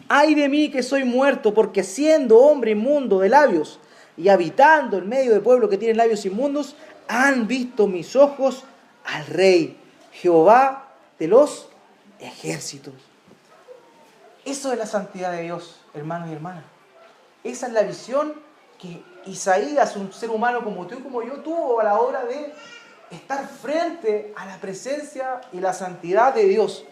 ¡Ay de mí que soy muerto! Porque siendo hombre inmundo de labios y habitando en medio de pueblo que tiene labios inmundos, han visto mis ojos al Rey, Jehová de los ejércitos. Eso es la santidad de Dios, hermanos y hermanas. Esa es la visión que Isaías, un ser humano como tú y como yo, tuvo a la hora de estar frente a la presencia y la santidad de Dios.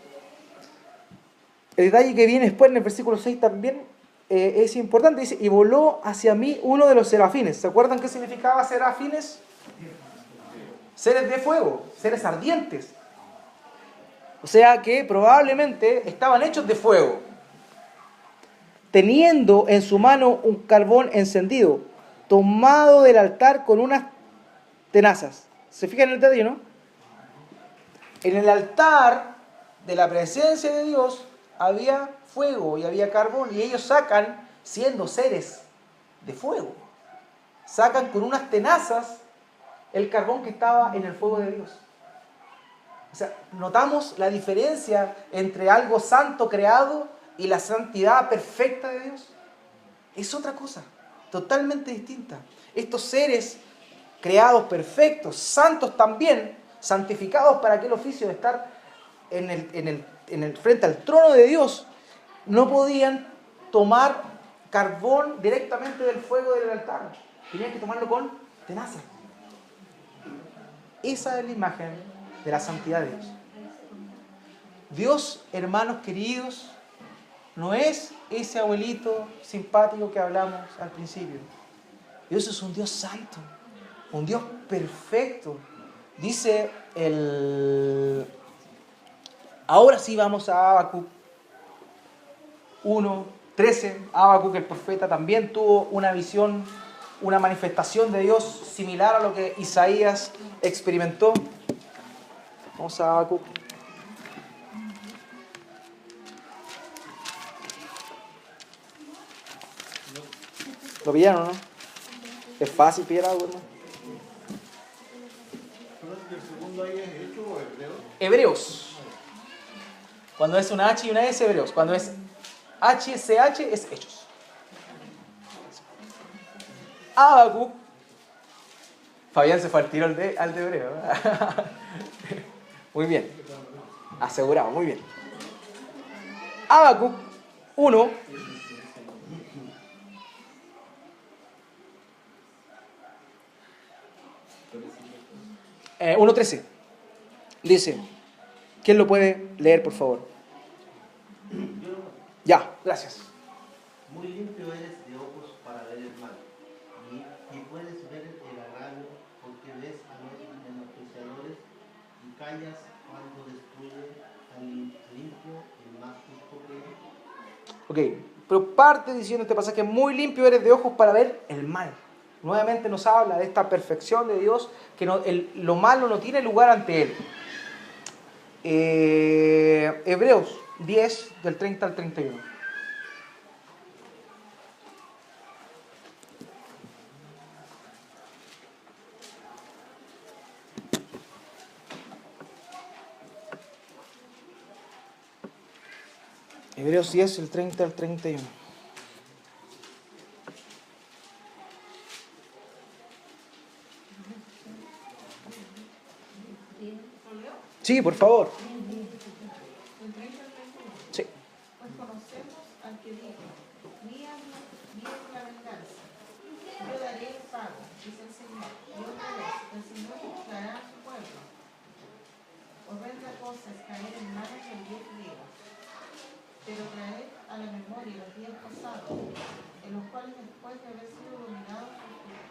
El detalle que viene después en el versículo 6 también es importante. Dice, y voló hacia mí uno de los serafines. ¿Se acuerdan qué significaba serafines? Seres de fuego, seres ardientes. O sea que probablemente estaban hechos de fuego, teniendo en su mano un carbón encendido, tomado del altar con unas tenazas. ¿Se fijan en el detalle, no? En el altar de la presencia de Dios había fuego y había carbón, y ellos sacan, siendo seres de fuego, sacan con unas tenazas el carbón que estaba en el fuego de Dios. O sea, notamos la diferencia entre algo santo creado y la santidad perfecta de Dios. Es otra cosa, totalmente distinta. Estos seres creados perfectos, santos también, santificados para aquel oficio de estar frente al trono de Dios, no podían tomar carbón directamente del fuego del altar. Tenían que tomarlo con tenaza. Esa es la imagen de la santidad de Dios. Dios, hermanos queridos, no es ese abuelito simpático que hablamos al principio. Dios es un Dios santo, un Dios perfecto. Dice ahora sí vamos a Habacuc 1:13. Habacuc, el profeta, también tuvo una visión, una manifestación de Dios similar a lo que Isaías experimentó. Vamos a Habacuc. ¿Lo pillaron, no? Es fácil pillar algo, ¿no? ¿El segundo ahí es hecho o hebreo? Hebreos. Cuando es una H y una S, Hebreos. Cuando es HCH, es Hechos. Habacuc. Fabián se fue al tiro al de hebreo. Muy bien. Asegurado, muy bien. Habacuc 1. 1:13. Dice, ¿quién lo puede leer, por favor? Ya, gracias. Muy limpio eres de ojos para ver el mal, y puedes ver el agravio, porque ves a los menospreciadores y callas cuando destruye al limpio el más justo que él. Ok, pero parte diciendo este pasaje, muy limpio eres de ojos para ver el mal. Nuevamente nos habla de esta perfección de Dios, que lo malo no tiene lugar ante Él. Hebreos 10, del 30 al 31. Hebreos 10, del 30 al 31. Sí, por favor. Sí. Pues conocemos al que dijo, mía es la venganza, yo daré el pago, dice el Señor. Y otra vez, el Señor juzgará a su pueblo. Horrenda cosa es caer en manos del Dios griego, pero traed a la memoria los días pasados, en los cuales después de haber sido dominados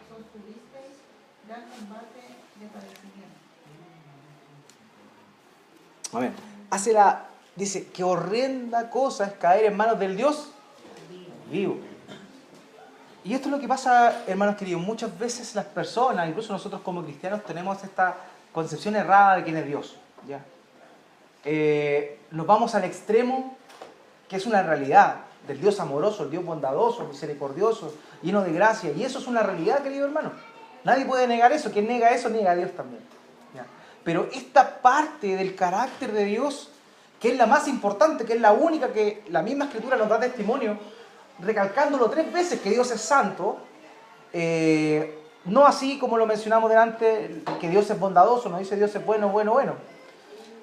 sostuvisteis gran combate de padecimiento. Amén. Dice, qué horrenda cosa es caer en manos del Dios vivo. Y esto es lo que pasa, hermanos queridos. Muchas veces las personas, incluso nosotros como cristianos, tenemos esta concepción errada de quién es Dios. ¿Ya? Nos vamos al extremo, que es una realidad, del Dios amoroso, el Dios bondadoso, misericordioso, lleno de gracia. Y eso es una realidad, querido hermano. Nadie puede negar eso. Quien niega eso, niega a Dios también. ¿Ya? Pero esta parte del carácter de Dios, que es la más importante, que es la única que la misma Escritura nos da testimonio, recalcándolo 3 veces que Dios es santo, no así como lo mencionamos delante, que Dios es bondadoso, no dice Dios es bueno, bueno, bueno,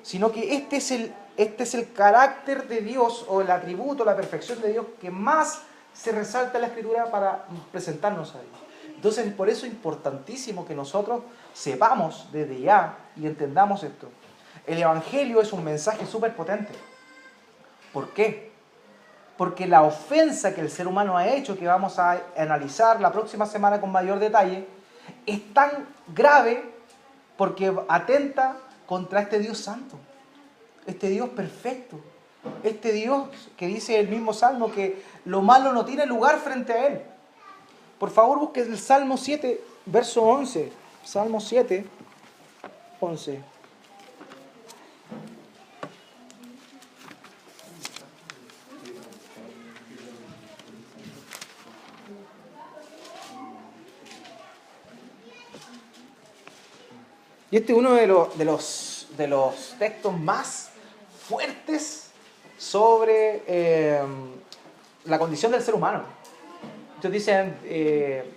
sino que este es el carácter de Dios, o el atributo, la perfección de Dios que más se resalta en la Escritura para presentarnos a Dios. Entonces, por eso es importantísimo que nosotros sepamos desde ya y entendamos esto. El Evangelio es un mensaje súper potente. ¿Por qué? Porque la ofensa que el ser humano ha hecho, que vamos a analizar la próxima semana con mayor detalle, es tan grave porque atenta contra este Dios santo, este Dios perfecto, este Dios que dice el mismo Salmo que lo malo no tiene lugar frente a Él. Por favor, busque el Salmo 7, verso 11. Salmo 7, 11. Y este es uno de los textos más fuertes sobre la condición del ser humano. Entonces dicen,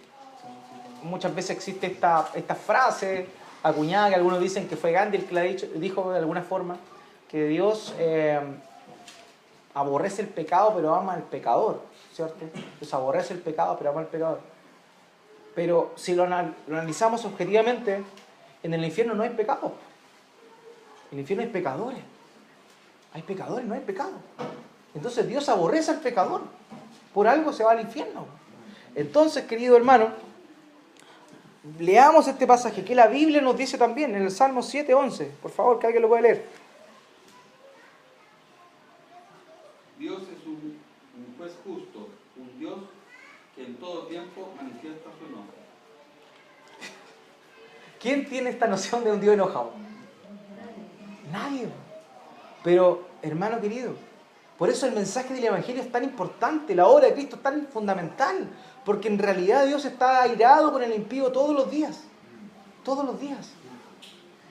muchas veces existe esta frase acuñada, que algunos dicen que fue Gandhi el que la dijo de alguna forma, que Dios aborrece el pecado pero ama al pecador, ¿cierto? Dios aborrece el pecado pero ama al pecador. Pero si lo analizamos objetivamente, en el infierno no hay pecado. En el infierno hay pecadores. Hay pecadores, no hay pecado. Entonces Dios aborrece al pecador. Por algo se va al infierno. Entonces, querido hermano, leamos este pasaje que la Biblia nos dice también en el Salmo 7:11. Por favor, que alguien lo pueda leer. Dios es un juez justo, un Dios que en todo tiempo manifiesta su enojo. ¿Quién tiene esta noción de un Dios enojado? Nadie. Pero, hermano querido, por eso el mensaje del Evangelio es tan importante, la obra de Cristo es tan fundamental, porque en realidad Dios está airado con el impío todos los días. Todos los días.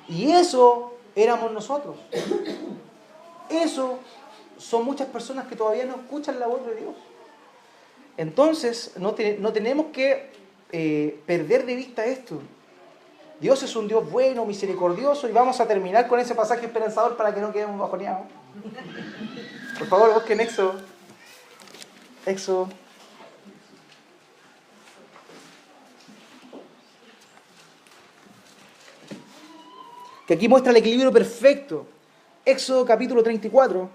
Y eso éramos nosotros. Eso son muchas personas que todavía no escuchan la voz de Dios. Entonces, no tenemos que perder de vista esto. Dios es un Dios bueno, misericordioso, y vamos a terminar con ese pasaje esperanzador para que no quedemos bajoneados. Por favor, busquen Éxodo. Éxodo. Que aquí muestra el equilibrio perfecto. Éxodo capítulo 34.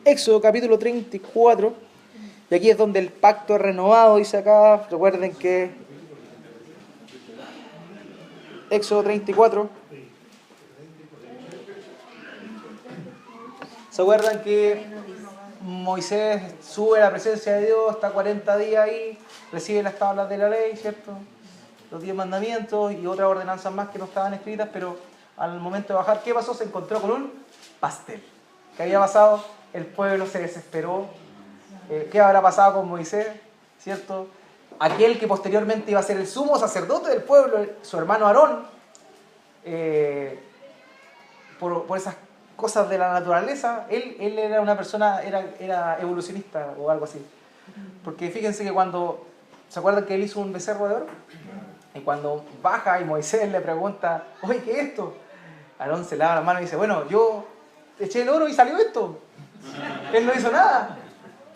Éxodo capítulo 34. Y aquí es donde el pacto es renovado, dice acá. Recuerden que Éxodo 34. ¿Se acuerdan que Moisés sube a la presencia de Dios, está 40 días ahí, recibe las tablas de la ley, ¿cierto? Los 10 mandamientos y otras ordenanzas más que no estaban escritas, pero al momento de bajar, ¿qué pasó? Se encontró con un pastel. ¿Qué había pasado? El pueblo se desesperó. ¿Qué habrá pasado con Moisés? ¿Cierto? Aquel que posteriormente iba a ser el sumo sacerdote del pueblo, su hermano Aarón, por esas cosas de la naturaleza, él era una persona, era evolucionista o algo así. Porque fíjense que cuando, ¿se acuerdan que él hizo un becerro de oro? Y cuando baja y Moisés le pregunta, oye, ¿qué es esto? Aarón se lava las manos y dice, bueno, yo eché el oro y salió esto. Él no hizo nada.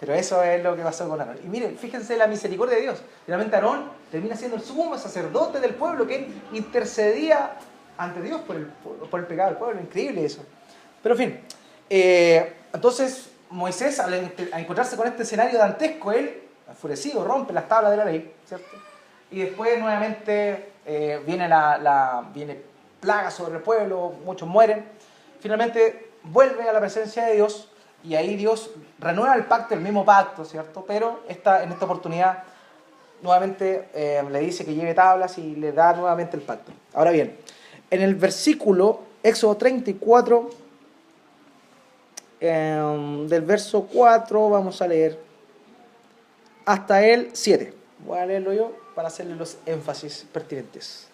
Pero eso es lo que pasó con Aarón. Y miren, fíjense la misericordia de Dios. Realmente Aarón termina siendo el sumo sacerdote del pueblo, que intercedía ante Dios por el pecado del pueblo. Increíble eso. Pero en fin, entonces Moisés, al encontrarse con este escenario dantesco, él, enfurecido, rompe las tablas de la ley, ¿cierto? Y después nuevamente viene plaga sobre el pueblo, muchos mueren. Finalmente vuelve a la presencia de Dios y ahí Dios renueva el pacto, el mismo pacto, ¿cierto? Pero en esta oportunidad nuevamente le dice que lleve tablas y le da nuevamente el pacto. Ahora bien, en el versículo Éxodo 34, del verso 4 vamos a leer hasta el 7. Voy a leerlo yo para hacerle los énfasis pertinentes.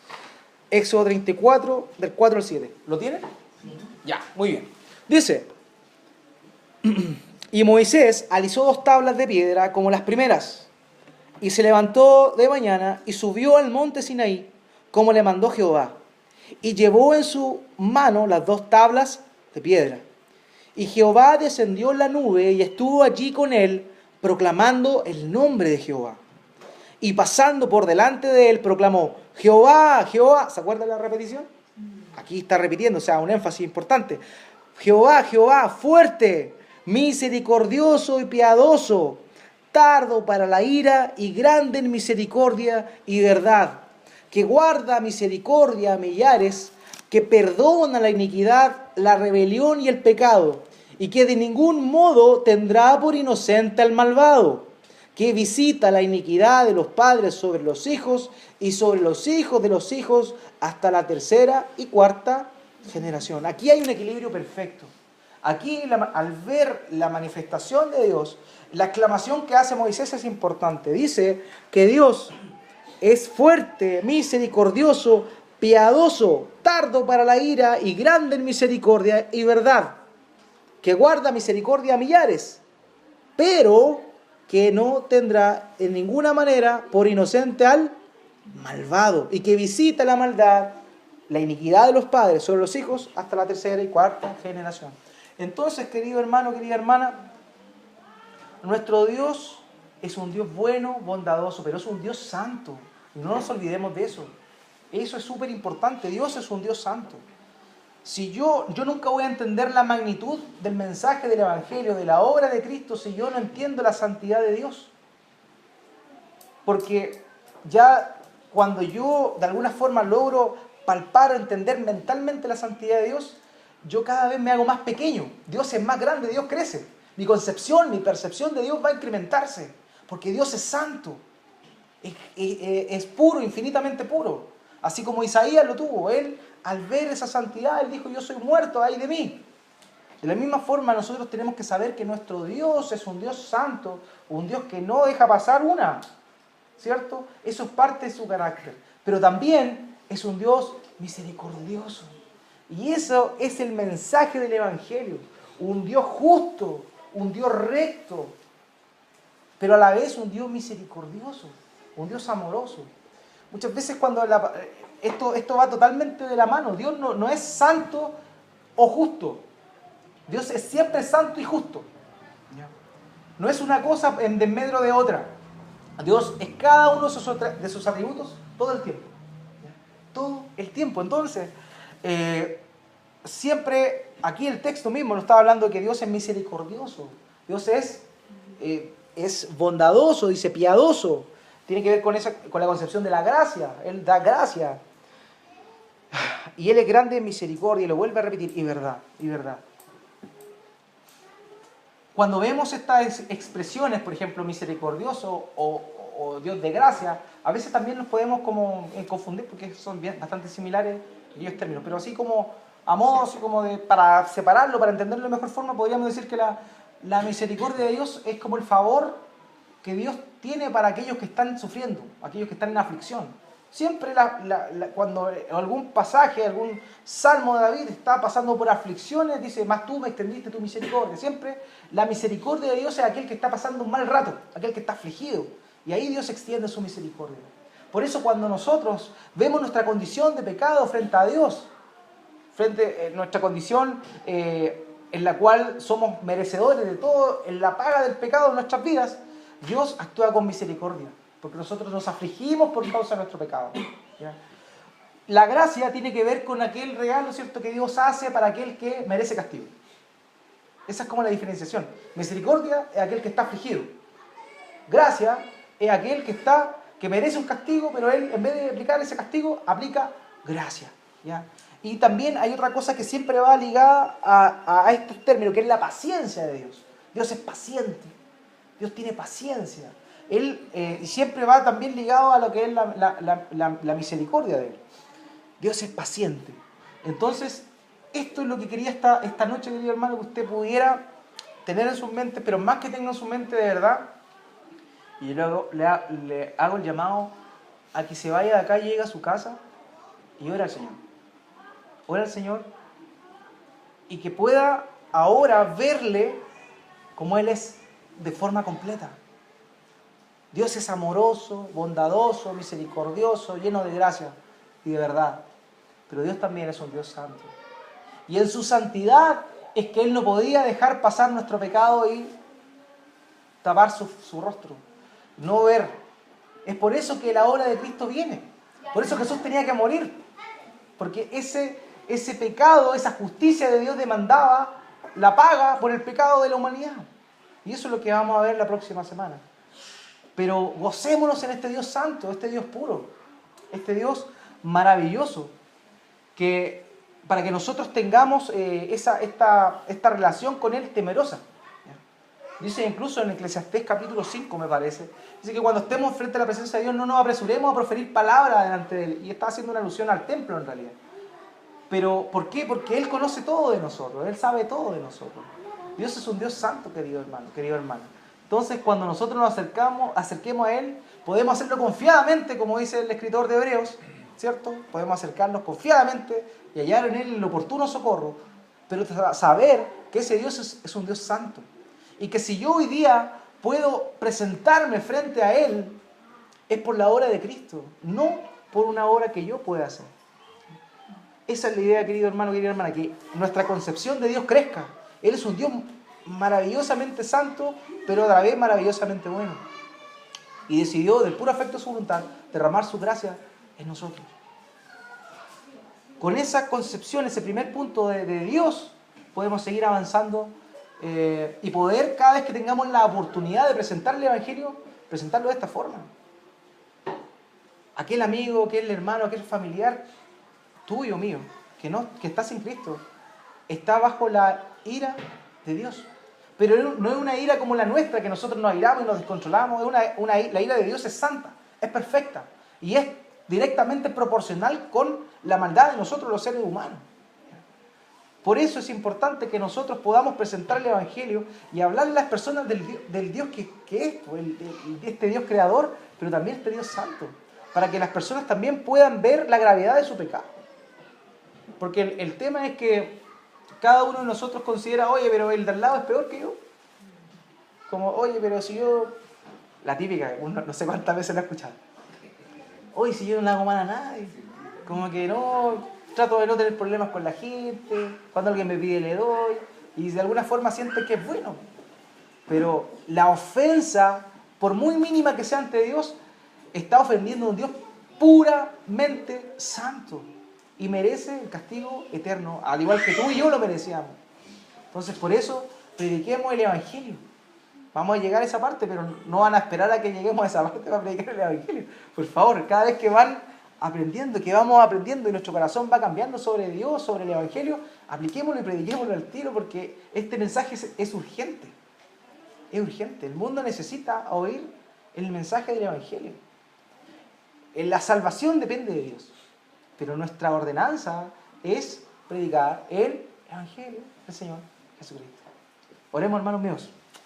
Éxodo 34, del 4 al 7. ¿Lo tienen? Sí. Ya, muy bien. Dice, y Moisés alisó 2 tablas de piedra como las primeras, y se levantó de mañana y subió al monte Sinaí, como le mandó Jehová, y llevó en su mano las 2 tablas de piedra. Y Jehová descendió en la nube y estuvo allí con él, proclamando el nombre de Jehová. Y pasando por delante de él, proclamó, Jehová, Jehová. ¿Se acuerdan de la repetición? Aquí está repitiendo, o sea, un énfasis importante. Jehová, Jehová, fuerte, misericordioso y piadoso, tardo para la ira y grande en misericordia y verdad, que guarda misericordia a millares, que perdona la iniquidad, la rebelión y el pecado, y que de ningún modo tendrá por inocente al malvado, que visita la iniquidad de los padres sobre los hijos y sobre los hijos de los hijos hasta la 3ª y 4ª generación. Aquí hay un equilibrio perfecto. Aquí, al ver la manifestación de Dios, la exclamación que hace Moisés es importante. Dice que Dios es fuerte, misericordioso, piadoso, tardo para la ira y grande en misericordia y verdad, que guarda misericordia a millares, pero que no tendrá en ninguna manera por inocente al malvado, y que visita la maldad, la iniquidad de los padres sobre los hijos hasta la 3ª y 4ª generación. Entonces, querido hermano, querida hermana, nuestro Dios es un Dios bueno, bondadoso, pero es un Dios santo. Y no nos olvidemos de eso. Eso es súper importante. Dios es un Dios santo. Si yo nunca voy a entender la magnitud del mensaje del Evangelio, de la obra de Cristo, si yo no entiendo la santidad de Dios. Porque ya cuando yo de alguna forma logro palpar o entender mentalmente la santidad de Dios, yo cada vez me hago más pequeño. Dios es más grande, Dios crece. Mi concepción, mi percepción de Dios va a incrementarse. Porque Dios es santo. Es puro, infinitamente puro. Así como Isaías lo tuvo. Él, al ver esa santidad, él dijo, yo soy muerto, ay de mí. De la misma forma, nosotros tenemos que saber que nuestro Dios es un Dios santo, un Dios que no deja pasar una, ¿cierto? Eso es parte de su carácter. Pero también es un Dios misericordioso. Y eso es el mensaje del Evangelio. Un Dios justo, un Dios recto, pero a la vez un Dios misericordioso, un Dios amoroso. Muchas veces cuando esto va totalmente de la mano, Dios no es santo o justo. Dios es siempre santo y justo. No es una cosa en desmedro de otra. Dios es cada uno de sus atributos todo el tiempo. Todo el tiempo. Entonces, siempre, aquí el texto mismo nos está hablando de que Dios es misericordioso. Dios es bondadoso, dice piadoso. Tiene que ver con la concepción de la gracia. Él da gracia. Y Él es grande en misericordia, y lo vuelve a repetir, y verdad, y verdad. Cuando vemos estas expresiones, por ejemplo, misericordioso o Dios de gracia, a veces también nos podemos como confundir porque son bastante similares aquellos términos. Pero así como a modo, así como para separarlo, para entenderlo de mejor forma, podríamos decir que la misericordia de Dios es como el favor que Dios tiene para aquellos que están sufriendo, aquellos que están en aflicción. Siempre cuando algún pasaje, algún salmo de David está pasando por aflicciones, dice, más tú me extendiste tu misericordia. Siempre la misericordia de Dios es aquel que está pasando un mal rato, aquel que está afligido. Y ahí Dios extiende su misericordia. Por eso cuando nosotros vemos nuestra condición de pecado frente a Dios, frente a nuestra condición en la cual somos merecedores de todo, en la paga del pecado en nuestras vidas, Dios actúa con misericordia. Porque nosotros nos afligimos por causa de nuestro pecado. ¿Ya? La gracia tiene que ver con aquel regalo, ¿cierto?, que Dios hace para aquel que merece castigo. Esa es como la diferenciación. Misericordia es aquel que está afligido. Gracia es aquel que merece un castigo, pero él, en vez de aplicar ese castigo, aplica gracia. ¿Ya? Y también hay otra cosa que siempre va ligada a estos términos, que es la paciencia de Dios. Dios es paciente. Dios tiene paciencia. Él siempre va también ligado a lo que es la misericordia de Él. Dios es paciente. Entonces, esto es lo que quería esta noche, querido hermano, que usted pudiera tener en su mente, pero más que tenga en su mente de verdad, y luego le hago el llamado a que se vaya de acá, llegue a su casa y ore al Señor. Ore al Señor y que pueda ahora verle como Él es de forma completa. Dios es amoroso, bondadoso, misericordioso, lleno de gracia y de verdad. Pero Dios también es un Dios santo. Y en su santidad es que Él no podía dejar pasar nuestro pecado y tapar su rostro, no ver. Es por eso que la obra de Cristo viene. Por eso Jesús tenía que morir. Porque ese pecado, esa justicia de Dios demandaba la paga por el pecado de la humanidad. Y eso es lo que vamos a ver la próxima semana. Pero gocémonos en este Dios santo, este Dios puro, este Dios maravilloso, para que nosotros tengamos esta relación con Él temerosa. Dice incluso en Eclesiastés capítulo 5, me parece, dice que cuando estemos frente a la presencia de Dios no nos apresuremos a proferir palabras delante de Él. Y está haciendo una alusión al templo en realidad. Pero ¿por qué? Porque Él conoce todo de nosotros, Él sabe todo de nosotros. Dios es un Dios santo, querido hermano. Entonces, cuando nosotros nos acerquemos a Él, podemos hacerlo confiadamente, como dice el escritor de Hebreos, ¿cierto? Podemos acercarnos confiadamente y hallar en Él el oportuno socorro, pero saber que ese Dios es un Dios santo. Y que si yo hoy día puedo presentarme frente a Él, es por la obra de Cristo, no por una obra que yo pueda hacer. Esa es la idea, querido hermano, querida hermana, que nuestra concepción de Dios crezca. Él es un Dios maravillosamente santo, pero a la vez maravillosamente bueno. Y decidió, del puro afecto de su voluntad, derramar su gracia en nosotros. Con esa concepción, ese primer punto de Dios, podemos seguir avanzando y poder, cada vez que tengamos la oportunidad de presentar el Evangelio, presentarlo de esta forma. Aquel amigo, aquel hermano, aquel familiar tuyo, mío, que está sin Cristo, está bajo la ira de Dios. Pero no es una ira como la nuestra, que nosotros nos airamos y nos descontrolamos. La ira de Dios es santa, es perfecta y es directamente proporcional con la maldad de nosotros los seres humanos. Por eso es importante que nosotros podamos presentar el Evangelio y hablarle a las personas del Dios que es, este Dios creador, pero también este Dios santo, para que las personas también puedan ver la gravedad de su pecado. Porque el tema es que cada uno de nosotros considera, oye, pero el de al lado es peor que yo. Como, oye, pero si yo... La típica, uno, no sé cuántas veces la he escuchado. Oye, si yo no le hago mal a nadie. Como que no... Trato de no tener problemas con la gente. Cuando alguien me pide, le doy. Y de alguna forma siente que es bueno. Pero la ofensa, por muy mínima que sea ante Dios, está ofendiendo a un Dios puramente santo. Y merece el castigo eterno, al igual que tú y yo lo merecíamos. Entonces, por eso, prediquemos el Evangelio. Vamos a llegar a esa parte, pero no van a esperar a que lleguemos a esa parte para predicar el Evangelio. Por favor, cada vez que van aprendiendo, que vamos aprendiendo y nuestro corazón va cambiando sobre Dios, sobre el Evangelio, apliquémoslo y prediquémoslo al tiro, porque este mensaje es urgente. Es urgente. El mundo necesita oír el mensaje del Evangelio. La salvación depende de Dios, pero nuestra ordenanza es predicar el Evangelio del Señor Jesucristo. Oremos, hermanos míos.